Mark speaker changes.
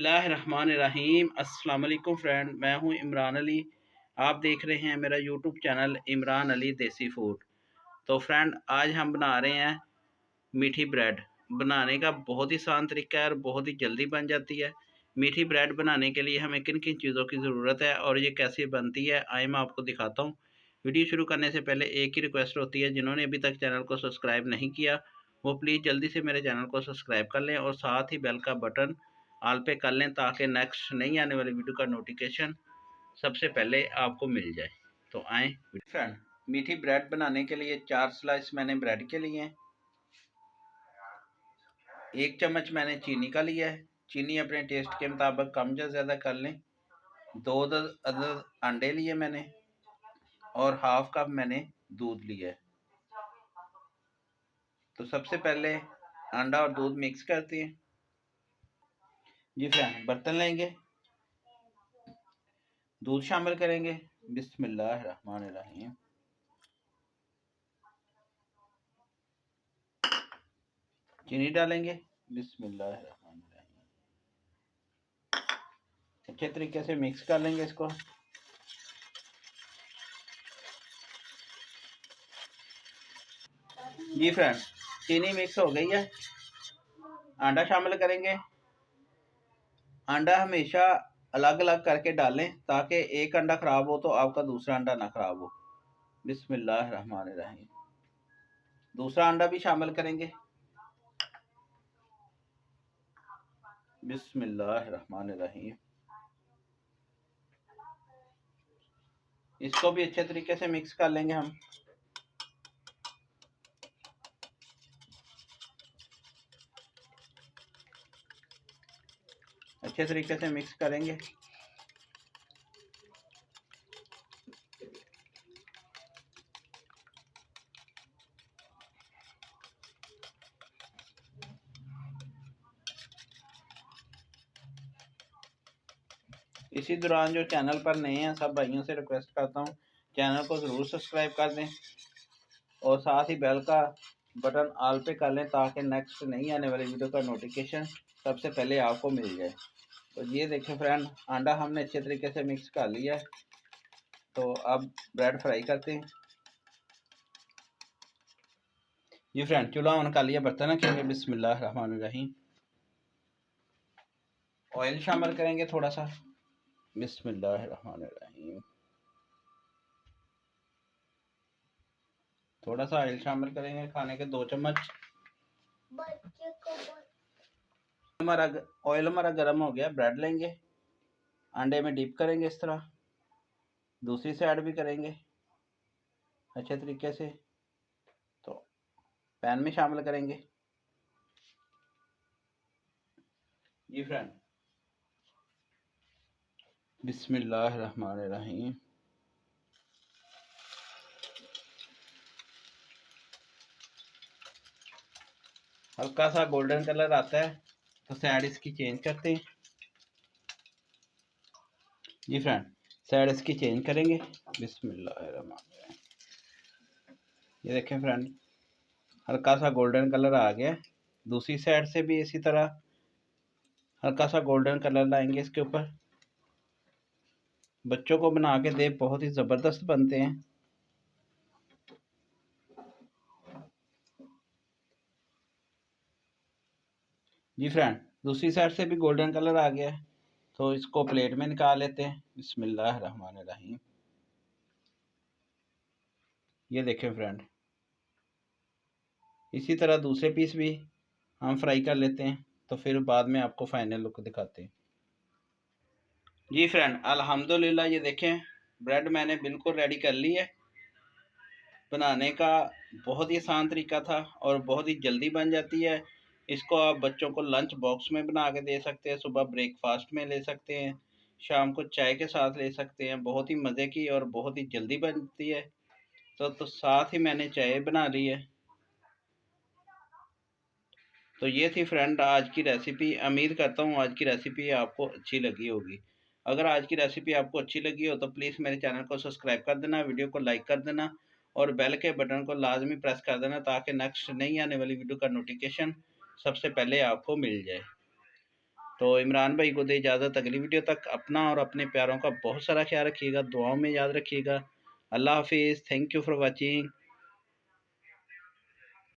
Speaker 1: बिस्मिल्लाहिर्रहमानिर्रहीम। अस्सलाम वालेकुम फ्रेंड, मैं हूं इमरान अली। आप देख रहे हैं मेरा यूट्यूब चैनल इमरान अली देसी फूड। तो फ्रेंड, आज हम बना रहे हैं मीठी ब्रेड। बनाने का बहुत ही आसान तरीका है और बहुत ही जल्दी बन जाती है। मीठी ब्रेड बनाने के लिए हमें किन किन चीज़ों की ज़रूरत है और ये कैसे बनती है, आइए मैं आपको दिखाता हूँ। वीडियो शुरू करने से पहले एक ही रिक्वेस्ट होती है, जिन्होंने अभी तक चैनल को सब्सक्राइब नहीं किया वो प्लीज़ जल्दी से मेरे चैनल को सब्सक्राइब कर लें और साथ ही बेल का बटन ऑल पे कर लें, ताकि नेक्स्ट नई आने वाली वीडियो का नोटिफिकेशन सबसे पहले आपको मिल जाए। तो आए फ्रेंड, मीठी ब्रेड बनाने के लिए 4 स्लाइस मैंने ब्रेड के लिए हैं। 1 चम्मच मैंने चीनी का लिया है। चीनी अपने टेस्ट के मुताबिक कम या ज़्यादा कर लें। 2 अदद अंडे लिए मैंने और हाफ कप मैंने दूध लिया है। तो सबसे पहले अंडा और दूध मिक्स करते हैं। जी फ्रेंड, बर्तन लेंगे, दूध शामिल करेंगे। बिस्मिल्लाहिर्रहमानिर्रहीम। चीनी डालेंगे। बिस्मिल्लाहिर्रहमानिर्रहीम। अच्छे तरीके से मिक्स कर लेंगे इसको। जी फ्रेंड, चीनी मिक्स हो गई है। अंडा शामिल करेंगे। अंडा हमेशा अलग अलग करके डालें, ताकि एक अंडा खराब हो तो आपका दूसरा अंडा ना खराब हो। बिस्मिल्लाहिर्रहमानिर्रहीम। दूसरा अंडा भी शामिल करेंगे। बिस्मिल्लाहिर्रहमानिर्रहीम। इसको भी अच्छे तरीके से मिक्स कर लेंगे हम। अच्छे तरीके से मिक्स करेंगे। इसी दौरान जो चैनल पर नए हैं सब भाइयों से रिक्वेस्ट करता हूँ, चैनल को ज़रूर सब्सक्राइब कर दें और साथ ही बेल का बटन ऑल पे कर लें, ताकि नेक्स्ट नई आने वाली वीडियो का नोटिफिकेशन सबसे पहले आपको मिल जाए। तो ये देखें फ्रेंड, अंडा हमने अच्छे तरीके से मिक्स कर लिया है। तो अब ब्रेड फ्राई करते हैं। जी फ्रेंड, चूल्हा ऑन कर लिया, बर्तन रखेंगे। बिस्मिल्लाहिर्रहमानिर्रहीम। ऑयल शामिल करेंगे थोड़ा सा। बिस्मिल्लाहिर्रहमानिर्रहीम। थोड़ा सा ऑयल शामिल करेंगे, खाने के 2 चम्मच। हमारा ऑयल गर्म हो गया। ब्रेड लेंगे, अंडे में डिप करेंगे इस तरह, दूसरी साइड भी करेंगे अच्छे तरीके से। तो पैन में शामिल करेंगे। जी फ्रेंड, बिस्मिल्लाहिर्रहमानिर्रहीम। हल्का सा गोल्डन कलर आता है तो साइड इसकी चेंज करते हैं। जी फ्रेंड, साइड इसकी चेंज करेंगे। बिस्मिल्लाहिर्रहमानिर्रहीम। ये देखें फ्रेंड, हल्का सा गोल्डन कलर आ गया। दूसरी साइड से भी इसी तरह हल्का सा गोल्डन कलर लाएंगे इसके ऊपर। बच्चों को बना के दे, बहुत ही ज़बरदस्त बनते हैं। जी फ्रेंड, दूसरी साइड से भी गोल्डन कलर आ गया है, तो इसको प्लेट में निकाल लेते हैं। बिस्मिल्लाहिर्रहमानिर्रहीम। ये देखें फ्रेंड, इसी तरह दूसरे पीस भी हम फ्राई कर लेते हैं, तो फिर बाद में आपको फाइनल लुक दिखाते हैं। जी फ्रेंड, अल्हम्दुलिल्लाह, ये देखें ब्रेड मैंने बिल्कुल रेडी कर ली है। बनाने का बहुत ही आसान तरीका था और बहुत ही जल्दी बन जाती है। इसको आप बच्चों को लंच बॉक्स में बना के दे सकते हैं, सुबह ब्रेकफास्ट में ले सकते हैं, शाम को चाय के साथ ले सकते हैं। बहुत ही मज़े की और बहुत ही जल्दी बनती है। तो साथ ही मैंने चाय बना ली है। तो ये थी फ्रेंड आज की रेसिपी। उम्मीद करता हूँ आज की रेसिपी आपको अच्छी लगी होगी। अगर आज की रेसिपी आपको अच्छी लगी हो तो प्लीज़ मेरे चैनल को सब्सक्राइब कर देना, वीडियो को लाइक कर देना और बेल के बटन को लाजमी प्रेस कर देना, ताकि नेक्स्ट नई आने वाली वीडियो का नोटिफिकेशन सबसे पहले आपको मिल जाए। तो इमरान भाई को दे इजाज़त, अगली वीडियो तक अपना और अपने प्यारों का बहुत सारा ख्याल रखिएगा, दुआओं में याद रखिएगा। अल्लाह हाफिज़, थैंक यू फॉर वॉचिंग।